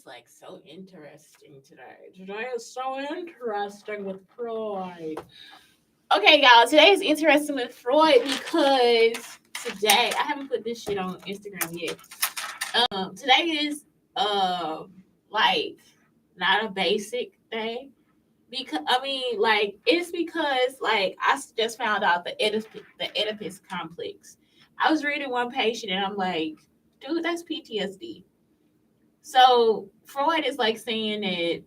like so interesting today. Today is so interesting with Freud. Okay, y'all, today is interesting with Freud because today I haven't put this shit on Instagram yet. Today is like not a basic day because it's because like just found out the Oedipus complex. I was reading one patient and I'm like, dude, that's PTSD. So Freud is like saying that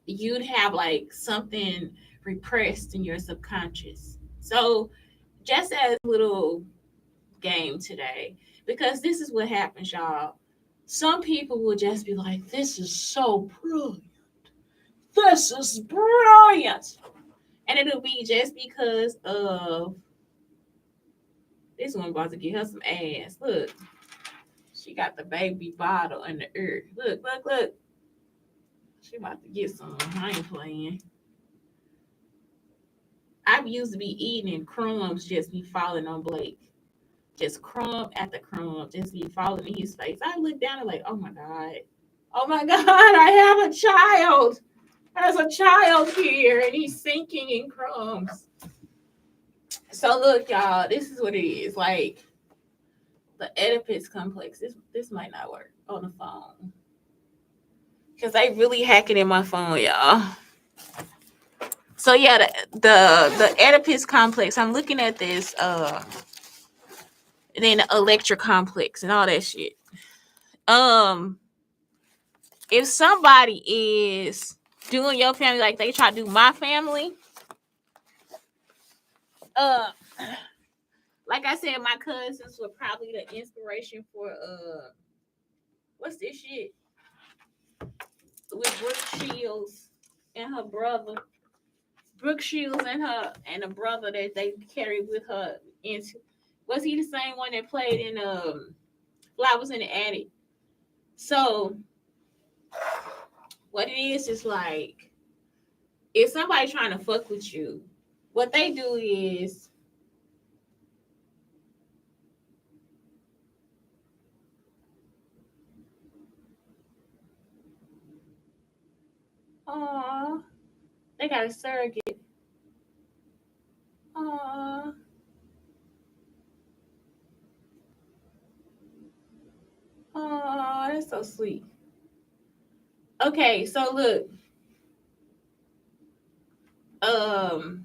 you'd have like something repressed in your subconscious. So just as a little game today, because this is what happens, y'all. Some people will just be like, this is so brilliant. This is brilliant. And it'll be just because of this one about to get her some ass. Look, she got the baby bottle in the ear. Look, look, look. She about to get some. I ain't playing. I used to be eating and crumbs just be falling on Blake. Just crumb after crumb, just be falling in his face. I look down and like, oh my God. Oh my God, I have a child. There's a child here and he's sinking in crumbs. So look, y'all, this is what it is. Like the Oedipus complex. This might not work on the phone. Because they really hacking in my phone, y'all. So yeah, the Oedipus complex. I'm looking at this and then the electric complex and all that shit. If somebody is doing your family like they try to do my family, like I said, my cousins were probably the inspiration for what's this shit with Brooke Shields and her brother. Brooke Shields and the brother that they carried with her into. Was he the same one that played in Flowers in the Attic? So what it is like if somebody trying to fuck with you, what they do is they got a surrogate. Aw. Aw, that's so sweet. Okay, so look. Um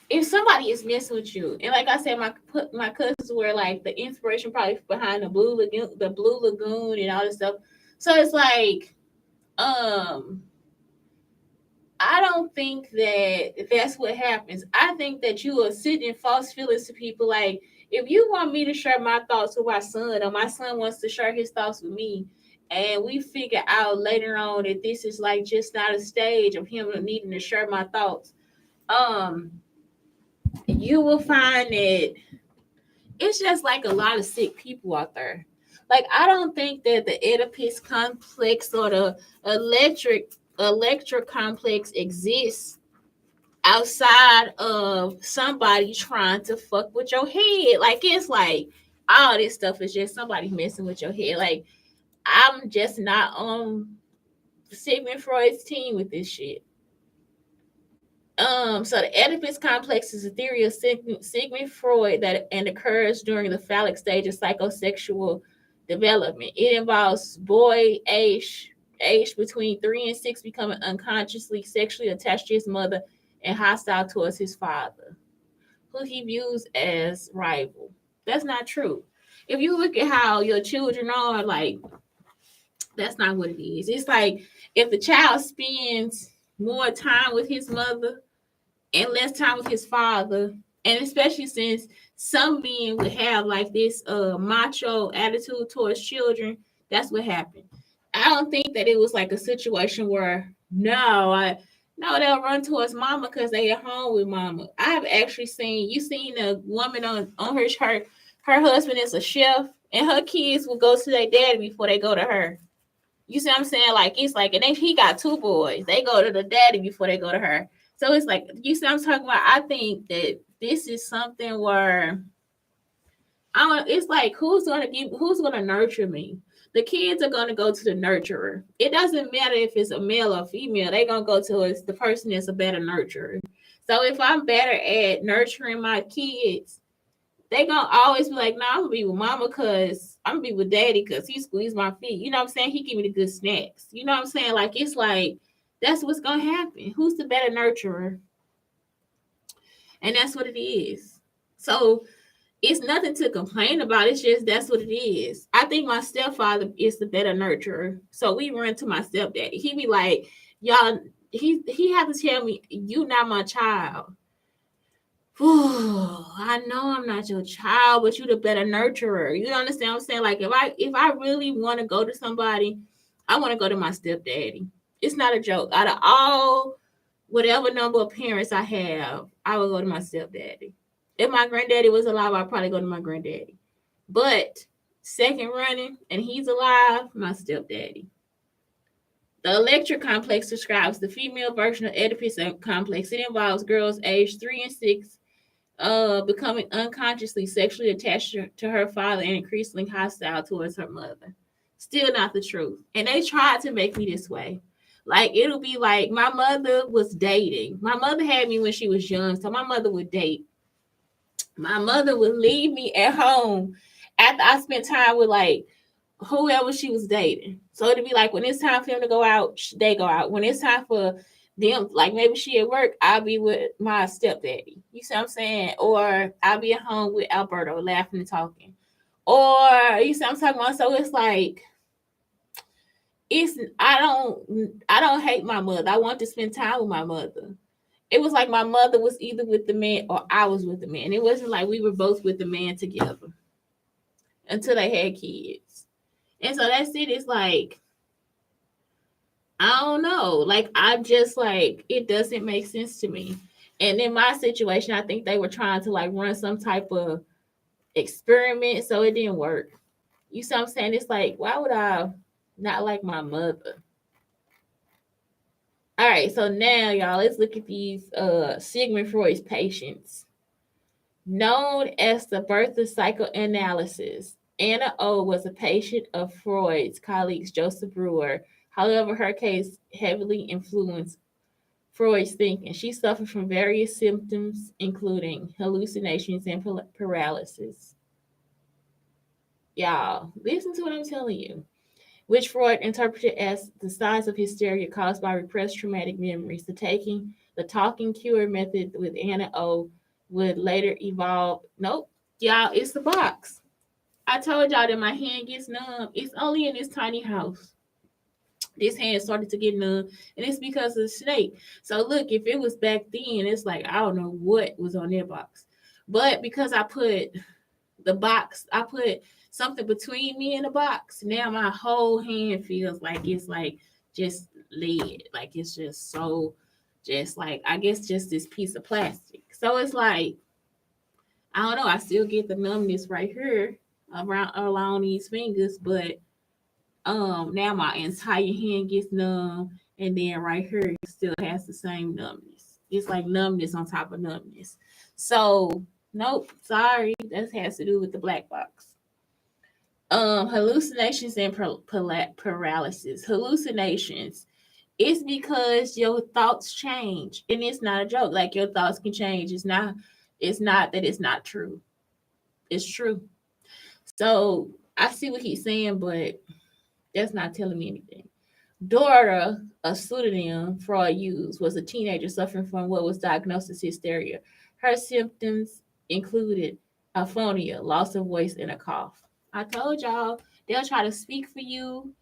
if somebody is messing with you, and like I said, my cousins were like the inspiration probably behind the Blue Lagoon, and all this stuff. So it's like, I don't think that that's what happens. I think that you are sitting false feelings to people. Like, if you want me to share my thoughts with my son, or my son wants to share his thoughts with me, and we figure out later on that this is like just not a stage of him needing to share my thoughts, you will find that it's just like a lot of sick people out there. Like, I don't think that the Oedipus complex or the electric complex exists outside of somebody trying to fuck with your head. Like, it's like all this stuff is just somebody messing with your head. Like, I'm just not on Sigmund Freud's team with this shit. So the Oedipus complex is a theory of Sigmund Freud that and occurs during the phallic stage of psychosexual development. It involves boy aged between 3 and 6 becoming unconsciously sexually attached to his mother and hostile towards his father, who he views as rival. That's not true. If you look at how your children are, like, that's not what it is. It's like if the child spends more time with his mother and less time with his father, and especially since some men would have like this macho attitude towards children, that's what happened. I don't think that it was like a situation where no, they'll run towards mama because they at home with mama. I've actually seen a woman on her husband is a chef, and her kids will go to their daddy before they go to her. You see what I'm saying? Like, it's like, and then he got 2 boys. They go to the daddy before they go to her. So it's like, you see what I'm talking about? I think that this is something where it's like, who's gonna nurture me? The kids are gonna go to the nurturer. It doesn't matter if it's a male or female, they're gonna go to the person that's a better nurturer. So if I'm better at nurturing my kids, they gonna always be like, "No, I'm gonna be with mama because I'm gonna be with daddy because he squeezed my feet." You know what I'm saying? He give me the good snacks. You know what I'm saying? Like, it's like, that's what's gonna happen. Who's the better nurturer? And that's what it is. So it's nothing to complain about. It's just, that's what it is. I think my stepfather is the better nurturer. So we run to my stepdaddy. He be like, y'all, he had to tell me, you not my child. I know I'm not your child, but you the better nurturer. You understand what I'm saying? Like, if I really want to go to somebody, I want to go to my stepdaddy. It's not a joke. Out of all whatever number of parents I have, I would go to my stepdaddy. If my granddaddy was alive, I'd probably go to my granddaddy. But second running, and he's alive, my stepdaddy. The electric complex describes the female version of Oedipus complex. It involves girls aged 3 and 6 becoming unconsciously sexually attached to her father and increasingly hostile towards her mother. Still not the truth. And they tried to make me this way. Like, it'll be like, my mother was dating. My mother had me when she was young, so my mother would date. My mother would leave me at home after I spent time with, like, whoever she was dating. So it'd be like, when it's time for them to go out, they go out. When it's time for them, like, maybe she at work, I'll be with my stepdaddy. You see what I'm saying? Or I'll be at home with Alberto laughing and talking. Or, you see what I'm talking about? So it's like, it's I don't hate my mother. I want to spend time with my mother. It was like my mother was either with the man or I was with the man. It wasn't like we were both with the man together until they had kids. And so that's it. It's like, I don't know. Like, I just, like, it doesn't make sense to me. And in my situation, I think they were trying to, like, run some type of experiment, so it didn't work. You see what I'm saying? It's like, why would I not like my mother? All right, so now, y'all, let's look at these Sigmund Freud's patients. Known as the birth of psychoanalysis, Anna O was a patient of Freud's colleagues Joseph Breuer. However, her case heavily influenced Freud's thinking. She suffered from various symptoms, including hallucinations and paralysis. Y'all, listen to what I'm telling you, which Freud interpreted as the signs of hysteria caused by repressed traumatic memories. The talking cure method with Anna O would later evolve. Nope, y'all, it's the box. I told y'all that my hand gets numb. It's only in this tiny house. This hand started to get numb, and it's because of the snake. So look, if it was back then, it's like, I don't know what was on that box. But because I put I put something between me and the box. Now my whole hand feels like it's like just lead. Like, it's just so, just like, I guess just this piece of plastic. So it's like, I don't know. I still get the numbness right here around along these fingers, but now my entire hand gets numb, and then right here it still has the same numbness. It's like numbness on top of numbness. So nope, sorry, that has to do with the black box. Hallucinations and paralysis. Hallucinations. It's because your thoughts change, and it's not a joke. Like, your thoughts can change. It's not. It's not that it's not true. It's true. So I see what he's saying, but that's not telling me anything. Dora, a pseudonym Freud used, was a teenager suffering from what was diagnosed as hysteria. Her symptoms included aphonia, loss of voice, and a cough. I told y'all, they'll try to speak for you.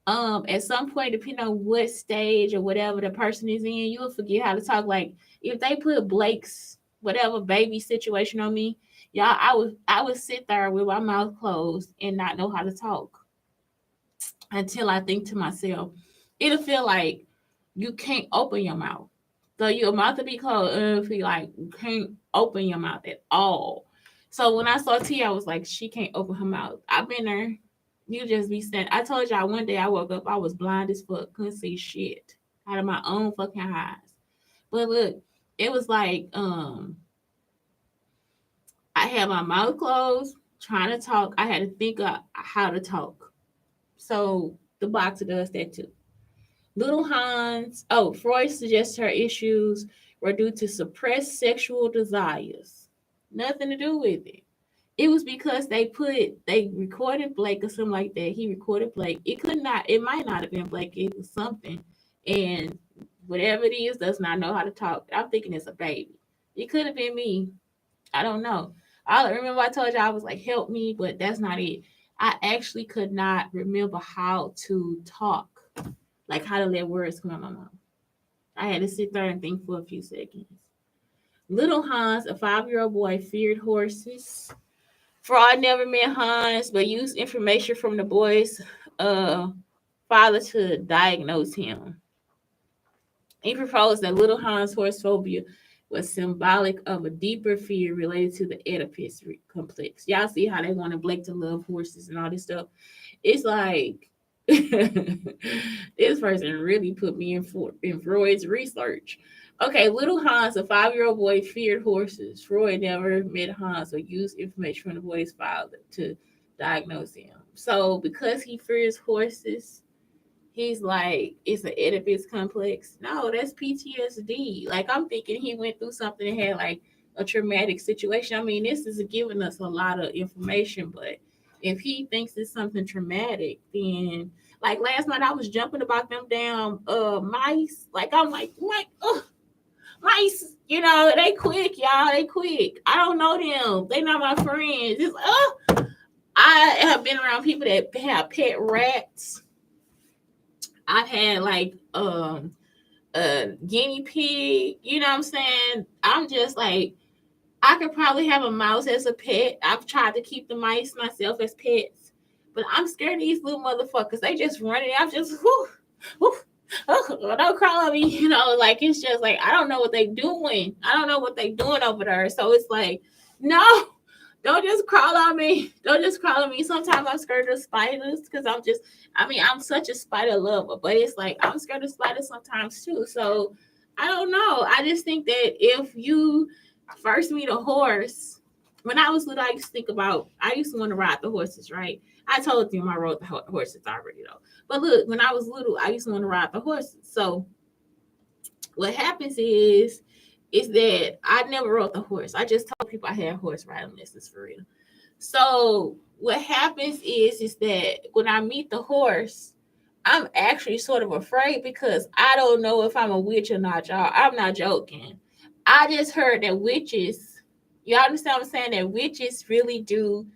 At some point, depending on what stage or whatever the person is in, you'll forget how to talk. Like, if they put Blake's whatever baby situation on me, y'all, I would sit there with my mouth closed and not know how to talk until I think to myself. It'll feel like you can't open your mouth. So your mouth will be closed and it'll feel like you can't open your mouth at all. So when I saw T, I was like, she can't open her mouth. I've been there. You just be standing. I told y'all one day I woke up, I was blind as fuck, couldn't see shit out of my own fucking eyes. But look, it was like I had my mouth closed, trying to talk. I had to think of how to talk. So the boxer does that too. Little Hans, oh, Freud suggests her issues were due to suppressed sexual desires. Nothing to do with it. It was because they recorded Blake or something like that. He recorded Blake. It might not have been Blake. It was something. And whatever it is does not know how to talk. I'm thinking it's a baby. It could have been me. I don't know. I remember I told you I was like, help me, but that's not it. I actually could not remember how to talk, like how to let words come out my mouth. I had to sit there and think for a few seconds. Little Hans, a 5-year-old boy, feared horses. Fraud never met Hans, but used information from the boy's uh, father to diagnose him. He proposed that little Hans' horse phobia was symbolic of a deeper fear related to the Oedipus complex. Y'all see how they wanted Blake to love horses and all this stuff. It's like this person really put me in Freud's research. Okay, little Hans, a 5-year-old boy, feared horses. Freud never met Hans or used information from the boy's father to diagnose him. So because he fears horses, he's like, it's an Oedipus complex. No, that's PTSD. Like, I'm thinking he went through something and had like a traumatic situation. I mean, this is giving us a lot of information, but if he thinks it's something traumatic, then like last night I was jumping about them damn mice. Like I'm like, mice, they quick, y'all. They quick. I don't know them. They not my friends. It's I have been around people that have pet rats. I've had like a guinea pig, you know what I'm saying? I'm just like, I could probably have a mouse as a pet. I've tried to keep the mice myself as pets, but I'm scared of these little motherfuckers. They just running. I'm just, don't crawl on me, like it's just like, I don't know what they doing. I don't know what they doing over there. So it's like, no, don't just crawl on me. Don't just crawl on me. Sometimes I'm scared of spiders because I'm such a spider lover, but it's like I'm scared of spiders sometimes too. So I don't know. I just think that if you first meet a horse, when I was little, I used to want to ride the horses, right? I told them I rode the horses already though. But look, when I was little, I used to want to ride the horses. So what happens is that I never rode the horse. I just told people I had horse riding lessons for real. So what happens is that when I meet the horse, I'm actually sort of afraid because I don't know if I'm a witch or not, y'all. I'm not joking. I just heard that witches, y'all understand what I'm saying? That witches really do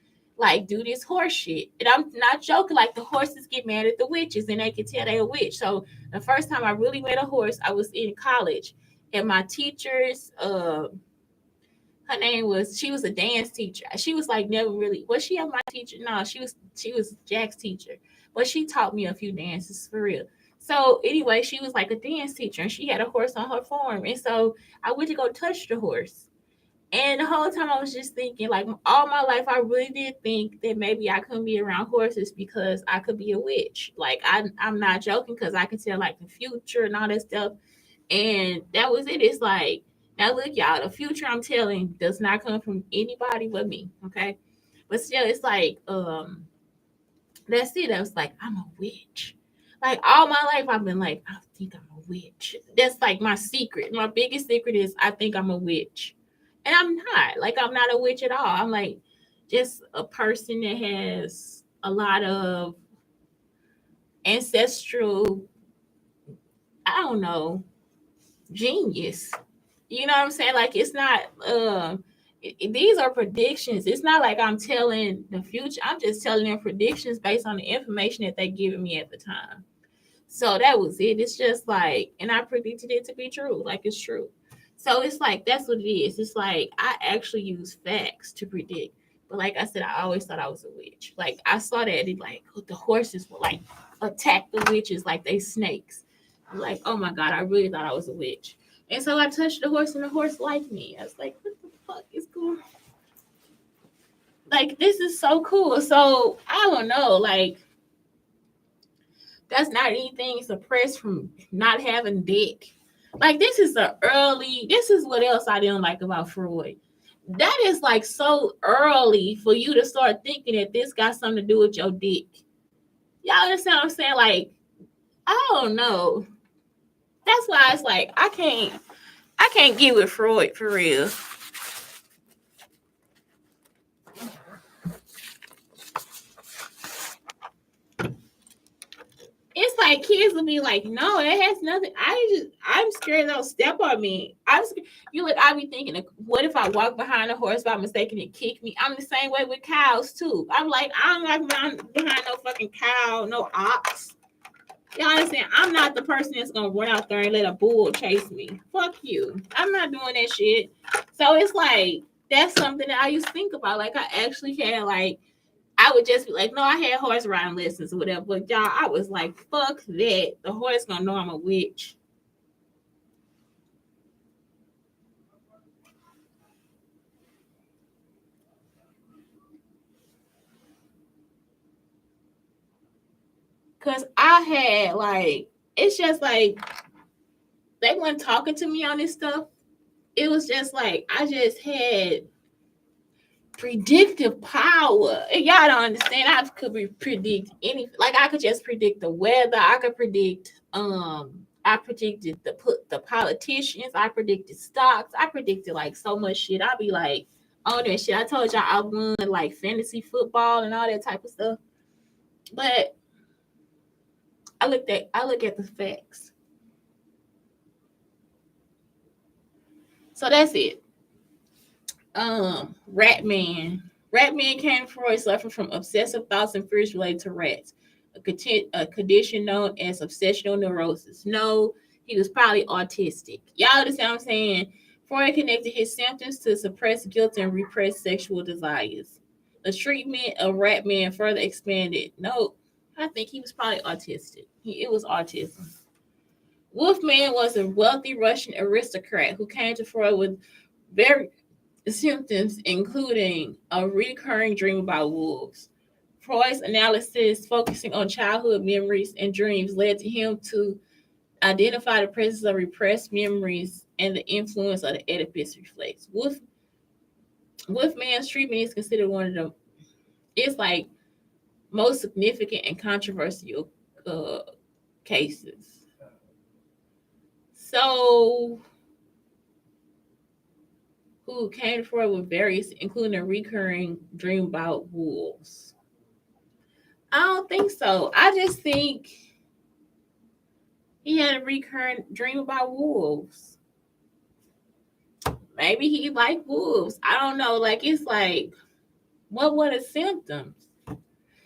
do this horse shit. And I'm not joking. Like the horses get mad at the witches and they can tell they're a witch. So the first time I really met a horse, I was in college. And my teachers, she was a dance teacher. She was like never really, was she my teacher? No, she was Jack's teacher. But she taught me a few dances for real. So anyway, she was like a dance teacher and she had a horse on her farm. And so I went to go touch the horse. And the whole time I was just thinking, like all my life, I really did think that maybe I couldn't be around horses because I could be a witch. Like I'm not joking because I could tell like the future and all that stuff. And that was it. It's like, now look, y'all, the future I'm telling does not come from anybody but me. Okay. But still, it's like, that's it. I was like, I'm a witch. Like all my life, I've been like, I think I'm a witch. That's like my secret. My biggest secret is I think I'm a witch. And I'm not. Like, I'm not a witch at all. I'm like just a person that has a lot of ancestral, I don't know, genius. You know what I'm saying? Like, it's not, these are predictions. It's not like I'm telling the future. I'm just telling them predictions based on the information that they giving me at the time. So that was it. It's just like, and I predicted it to be true. Like, it's true. So it's like, that's what it is. It's like, I actually use facts to predict. But like I said, I always thought I was a witch. Like, I saw that the horses would like attack the witches like they snakes. I'm like, oh my God, I really thought I was a witch. And so I touched the horse and the horse liked me. I was like, what the fuck is cool? Like, this is so cool. So I don't know, like, that's not anything suppressed from not having dick. Like this is what else I didn't like about Freud. That is like so early for you to start thinking that this got something to do with your dick. Y'all understand what I'm saying? Like, I don't know. That's why it's like I can't get with Freud for real. It's like kids will be like, no, it has nothing. I'm scared they'll step on me. I be thinking, what if I walk behind a horse by mistake and it kick me? I'm the same way with cows too. I'm like, I don't like behind no fucking cow, no ox. Y'all understand? I'm not the person that's gonna run out there and let a bull chase me. Fuck you. I'm not doing that shit. So it's like that's something that I used to think about. Like I actually had like I would just be like, no, I had horse riding lessons or whatever. But y'all, I was like, fuck that. The horse gonna know I'm a witch. Cause I had like, it's just like they weren't talking to me on this stuff. It was just like I just had predictive power. And y'all don't understand. I could predict any. Like I could just predict the weather. I could predict. I predicted the politicians. I predicted stocks. I predicted like so much shit. I'd be like, oh that shit. I told y'all I won like fantasy football and all that type of stuff. But I look at the facts. So that's it. Rat Man. Rat Man came from Freud suffered from obsessive thoughts and fears related to rats, a condition known as obsessional neurosis. No, he was probably autistic. Y'all understand what I'm saying? Freud connected his symptoms to suppressed guilt and repressed sexual desires. The treatment of Rat Man further expanded. No, I think he was probably autistic. It was autism. Wolfman was a wealthy Russian aristocrat who came to Freud with very symptoms, including a recurring dream about wolves. Freud's analysis, focusing on childhood memories and dreams, led to him to identify the presence of repressed memories and the influence of the Oedipus reflex. Wolfman's treatment is considered one of the it's like most significant and controversial cases. So, who came forward with various, including a recurring dream about wolves? I don't think so. I just think he had a recurrent dream about wolves. Maybe he liked wolves. I don't know. Like it's like, what were the symptoms?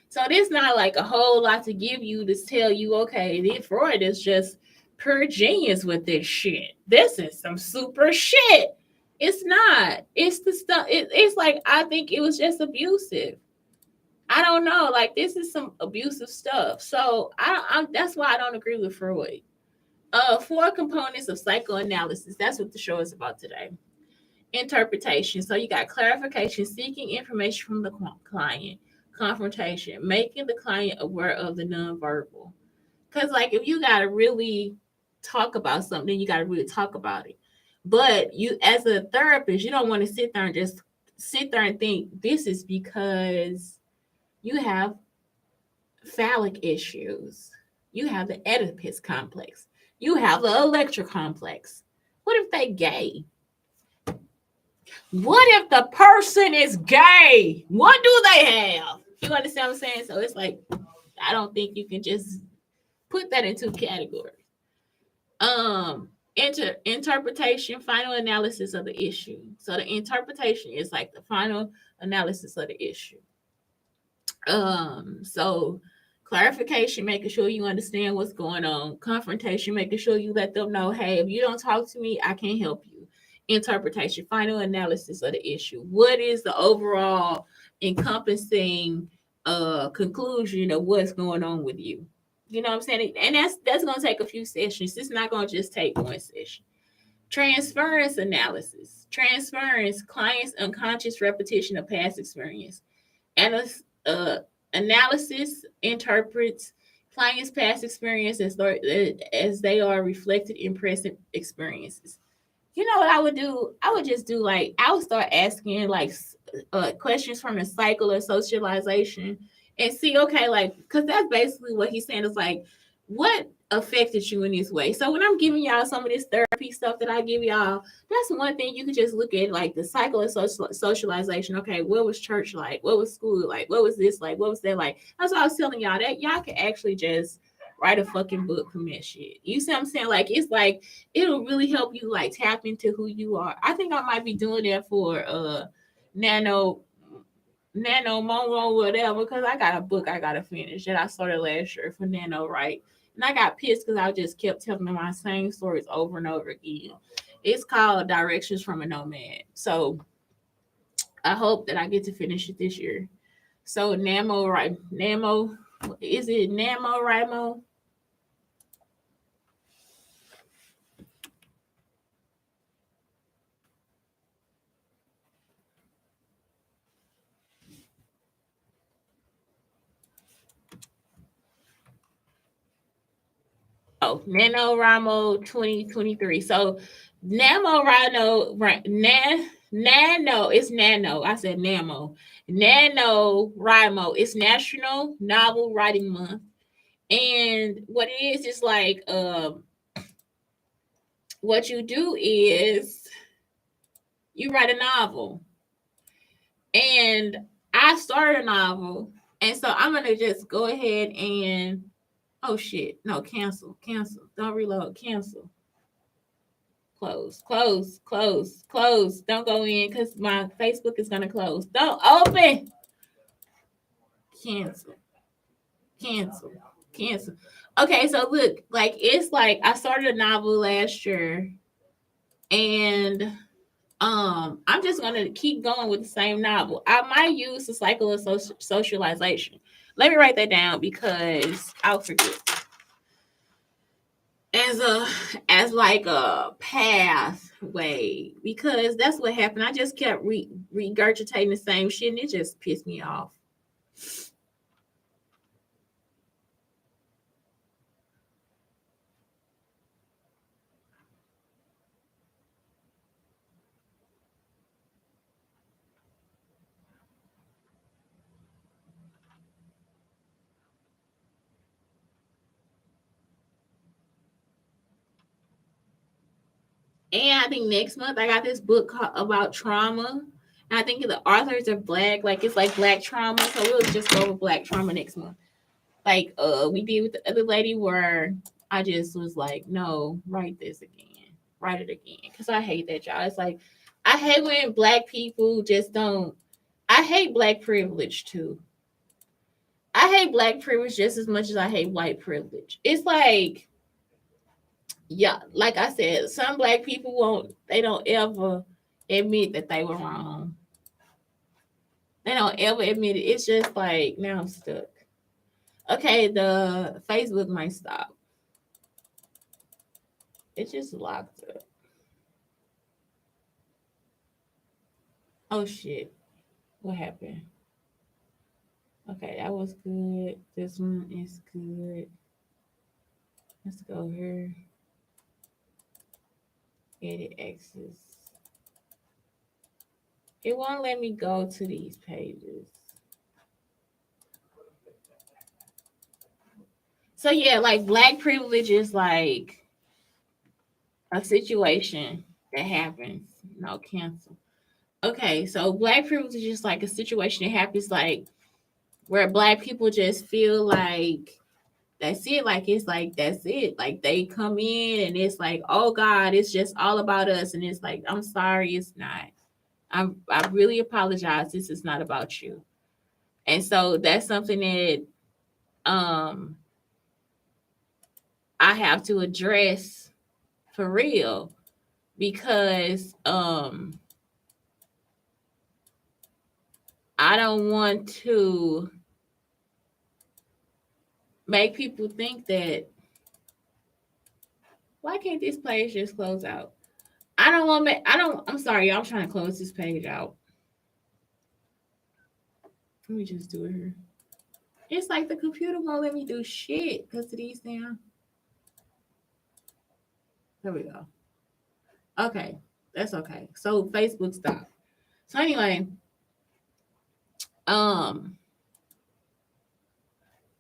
So this not like a whole lot to give you to tell you, okay, this Freud is just pure genius with this shit. This is some super shit. It's not. It's the stuff. It's like I think it was just abusive. I don't know. Like this is some abusive stuff. So that's why I don't agree with Freud. Four components of psychoanalysis. That's what the show is about today. Interpretation. So you got clarification, seeking information from the client. Confrontation, making the client aware of the nonverbal. Because like if you gotta really talk about something, you gotta really talk about it. But you, as a therapist, you don't want to sit there and just sit there and think this is because you have phallic issues. You have the Oedipus complex. You have the Electra complex. What if they gay? What if the person is gay? What do they have? You understand what I'm saying? So it's like I don't think you can just put that in two categories. Interpretation, final analysis of the issue. So the interpretation is like the final analysis of the issue. So clarification, making sure you understand what's going on. Confrontation, making sure you let them know, hey, if you don't talk to me, I can't help you. Interpretation, final analysis of the issue. What is the overall encompassing conclusion of what's going on with you? You know what I'm saying? And that's gonna take a few sessions. It's not gonna just take one session. Transference analysis. Transference, client's unconscious repetition of past experience. And analysis interprets clients' past experiences as they are reflected in present experiences. You know what I would do? I would just do like I would start asking like questions from the cycle of socialization and see, okay, like because that's basically what he's saying is like what affected you in this way. So when I'm giving y'all some of this therapy stuff that I give y'all, that's one thing you can just look at, like the cycle of socialization. Okay, what was church like? What was school like? What was this like? What was that like? That's what I was telling y'all, that y'all can actually just write a fucking book from that shit. You see what I'm saying? Like it's like it'll really help you like tap into who you are. I think I might be doing that for nano momo whatever, because I got a book I gotta finish that I started last year for nano, right? And I got pissed because I just kept telling them my same stories over and over again. It's called Directions from a Nomad. So I hope that I get to finish it this year. So Namo, right? Namo, is it Namo Rimo? Oh, NaNoWriMo 2023. So Nano, it's Nano. I said Namo. NaNoWriMo, it's National Novel Writing Month. And what it is like what you do is you write a novel. And I started a novel. And so I'm gonna just go ahead and oh shit. No, cancel. Cancel. Don't reload. Cancel. Close. Don't go in because my Facebook is gonna close. Don't open. Cancel. Cancel. Cancel. Okay, so look, like it's like I started a novel last year, and I'm just gonna keep going with the same novel. I might use the cycle of socialization. Let me write that down because I'll forget. As like a pathway, because that's what happened. I just kept regurgitating the same shit and it just pissed me off. And I think next month I got this book about trauma. And I think the authors are black, like it's like black trauma. So we'll just go with black trauma next month. Like we did with the other lady where I just was like, no, write this again. Write it again. Cause I hate that, y'all. It's like I hate when black people just don't. I hate black privilege too. I hate black privilege just as much as I hate white privilege. It's like, yeah, like I said, some black people won't, they don't ever admit that they were wrong. They don't ever admit it. It's just like, now I'm stuck. Okay, the Facebook might stop. It just locked up. Oh shit. What happened? Okay, that was good. This one is good. Let's go here. Edit access. It won't let me go to these pages. So yeah, like black privilege is like a situation that happens. No, cancel. Okay, so black privilege is just like a situation that happens like where black people just feel like that's it. Like it's like that's it. Like they come in and it's like, oh God, it's just all about us. And it's like, I'm sorry, it's not. I really apologize. This is not about you. And so that's something that I have to address for real because I don't want to make people think that why can't this page just close out? I don't want to I'm sorry, y'all, I'm trying to close this page out. Let me just do it here. It's like the computer won't let me do shit because of these damn. There we go. Okay, that's okay. So Facebook stopped. So anyway, um,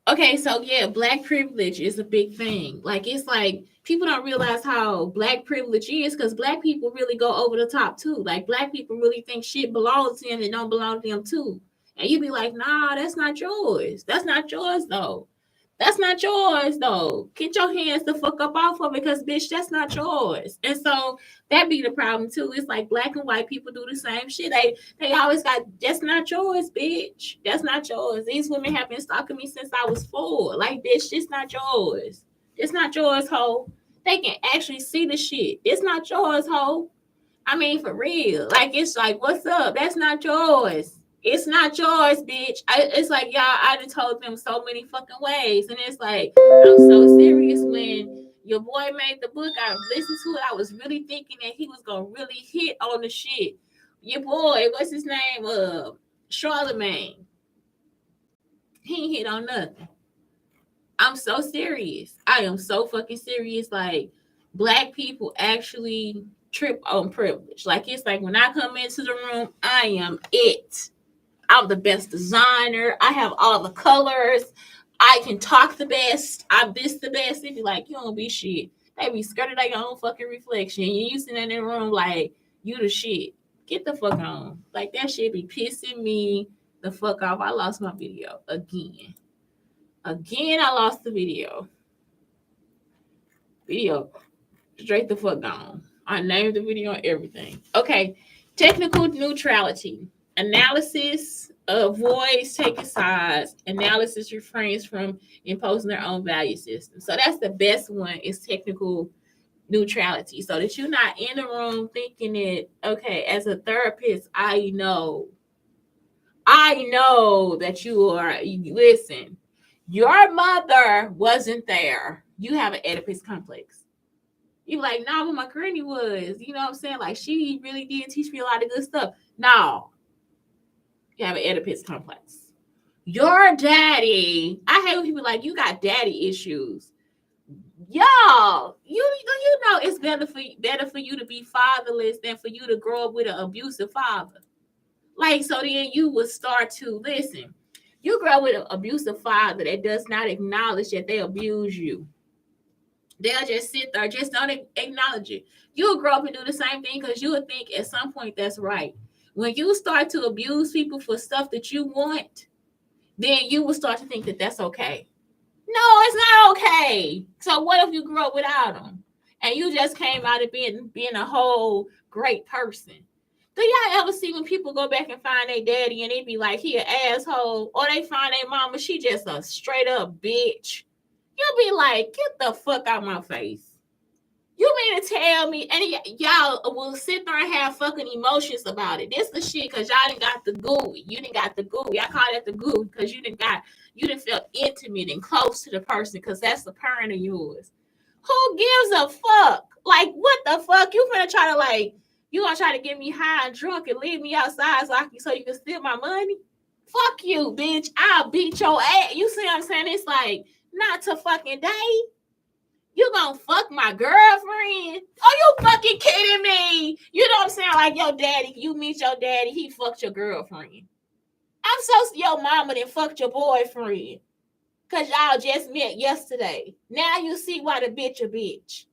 okay, so yeah, black privilege is a big thing. Like it's like people don't realize how black privilege is because black people really go over the top too. Like black people really think shit belongs to them and don't belong to them too. And you be like, nah, that's not yours. That's not yours though. That's not yours though. Get your hands the fuck up off of it because bitch, that's not yours. And so that be the problem too. It's like black and white people do the same shit. They always got that's not yours, bitch. That's not yours. These women have been stalking me since I was 4. Like, bitch, it's not yours. It's not yours, ho. They can actually see the shit. It's not yours, ho. I mean, for real. Like, it's like, what's up? That's not yours. It's not yours, bitch. It's like, y'all, I done told them so many fucking ways. And it's like, I'm so serious when your boy made the book. I listened to it. I was really thinking that he was going to really hit on the shit. Your boy, what's his name? Charlemagne. He ain't hit on nothing. I'm so serious. I am so fucking serious. Like, black people actually trip on privilege. Like, it's like when I come into the room, I am it. I'm the best designer. I have all the colors. I can talk the best. I'm this the best. They be like, you don't be shit. They be scared of their own fucking reflection. You sitting in the room like, you the shit. Get the fuck on. Like, that shit be pissing me the fuck off. I lost my video again. Again, I lost the video. Video straight the fuck gone. I named the video and everything. Okay, technical neutrality. Analysis avoids taking sides. Analysis refrains from imposing their own value system. So that's the best one is technical neutrality. So that you're not in the room thinking that, okay, as a therapist, I know that you are, listen, your mother wasn't there. You have an Oedipus complex. You like, nah, but my granny was. You know what I'm saying? Like, she really did teach me a lot of good stuff. No. You have an Oedipus complex. Your daddy, I hate when people like, you got daddy issues. Y'all, you know it's better for you to be fatherless than for you to grow up with an abusive father. Like, so then you would start to listen. You grow up with an abusive father that does not acknowledge that they abuse you. They'll just sit there, just don't acknowledge it. You'll grow up and do the same thing because you would think at some point that's right. When you start to abuse people for stuff that you want, then you will start to think that that's okay. No, it's not okay. So what if you grew up without them and you just came out of being a whole great person? Do y'all ever see when people go back and find their daddy and they be like, he an asshole, or they find their mama, she just a straight up bitch? You'll be like, get the fuck out my face. You mean to tell me, and y'all will sit there and have fucking emotions about it. This the shit because y'all didn't got the gooey. You didn't got the gooey. I call it the gooey because you didn't feel intimate and close to the person because that's the parent of yours. Who gives a fuck? Like, what the fuck? You gonna try to you gonna try to get me high and drunk and leave me outside so you can steal my money? Fuck you, bitch. I'll beat your ass. You see what I'm saying? It's like, not to fucking day. You gonna fuck my girlfriend? Are you fucking kidding me? You know what I'm saying? Like your daddy, you meet your daddy, he fucked your girlfriend. I'm so your mama then fucked your boyfriend. Cause y'all just met yesterday. Now you see why the bitch a bitch.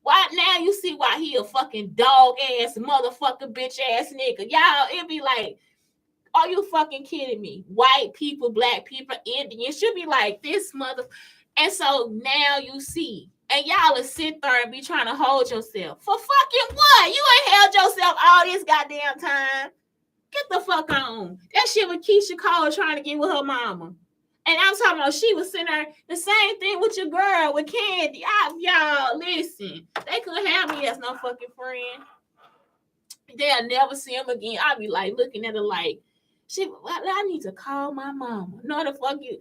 Why now you see why he a fucking dog ass motherfucker bitch ass nigga. Y'all, it be like, are you fucking kidding me? White people, black people, Indians should be like this mother. And so now you see. And y'all will sit there and be trying to hold yourself. For fucking what? You ain't held yourself all this goddamn time. Get the fuck on. That shit with Keisha Cole trying to get with her mama. And I'm talking about she was sitting there. The same thing with your girl, with Candy. Y'all, listen. They couldn't have me as no fucking friend. They'll never see him again. I'll be like looking at her like, I need to call my mama. No, the fuck you.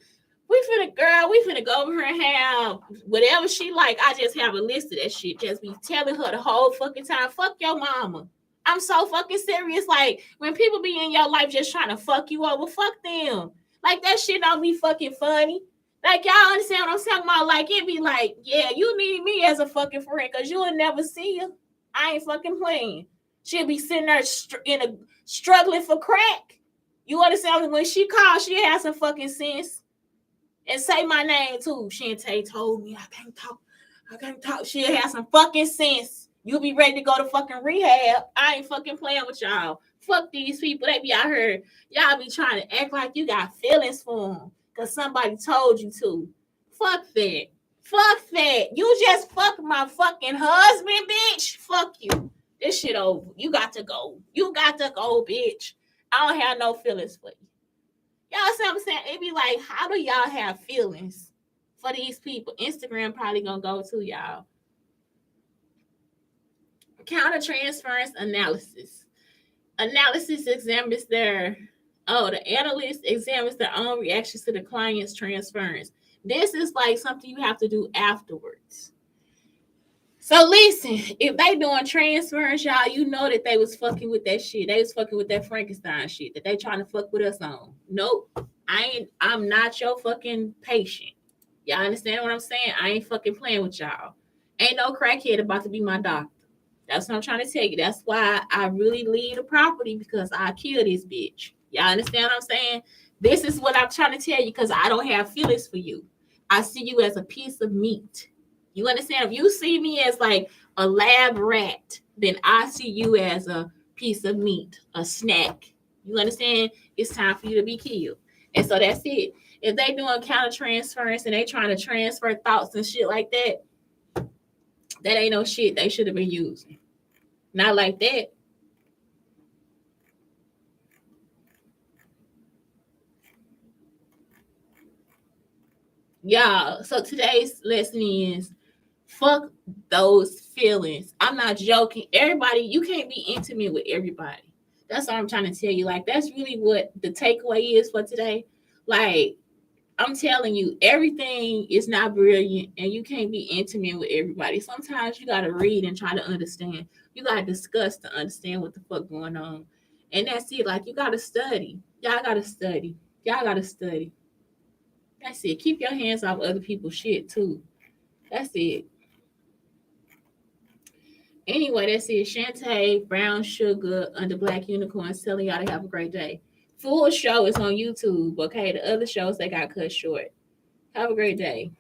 We finna go over her and have whatever she like. I just have a list of that shit. Just be telling her the whole fucking time, fuck your mama. I'm so fucking serious. Like, when people be in your life just trying to fuck you over, fuck them. Like that shit don't be fucking funny. Like y'all understand what I'm talking about? Like it be like, yeah, you need me as a fucking friend because you'll never see her. I ain't fucking playing. She'll be sitting there struggling for crack. You understand? When she calls, she has some fucking sense. And say my name too. Shante told me I can't talk. I can't talk. She'll have some fucking sense. You'll be ready to go to fucking rehab. I ain't fucking playing with y'all. Fuck these people. They be out here. Y'all be trying to act like you got feelings for them because somebody told you to. Fuck that. Fuck that. You just fuck my fucking husband, bitch. Fuck you. This shit over. You got to go. You got to go, bitch. I don't have no feelings for you. Y'all see what I'm saying? It be like, how do y'all have feelings for these people? Instagram probably gonna go to y'all. Countertransference analysis. Analysis examines the analyst examines their own reactions to the client's transference. This is like something you have to do afterwards. So listen, if they doing transference, y'all, you know that they was fucking with that shit. They was fucking with that Frankenstein shit that they trying to fuck with us on. Nope. I'm not your fucking patient. Y'all understand what I'm saying? I ain't fucking playing with y'all. Ain't no crackhead about to be my doctor. That's what I'm trying to tell you. That's why I really leave the property because I kill this bitch. Y'all understand what I'm saying? This is what I'm trying to tell you because I don't have feelings for you. I see you as a piece of meat. You understand? If you see me as like a lab rat, then I see you as a piece of meat, a snack. You understand? It's time for you to be killed. And so that's it. If they doing countertransference and they trying to transfer thoughts and shit like that, that ain't no shit they should have been using. Not like that. Y'all, so today's lesson is fuck those feelings. I'm not joking. Everybody, you can't be intimate with everybody. That's what I'm trying to tell you. Like, that's really what the takeaway is for today. Like, I'm telling you, everything is not brilliant and you can't be intimate with everybody. Sometimes you got to read and try to understand. You got to discuss to understand what the fuck going on. And that's it. Like, you got to study. Y'all got to study. Y'all got to study. That's it. Keep your hands off other people's shit, too. That's it. Anyway, that's it. Shante, Brown Sugar, Under Black Unicorns telling y'all to have a great day. Full show is on YouTube, okay? The other shows, they got cut short. Have a great day.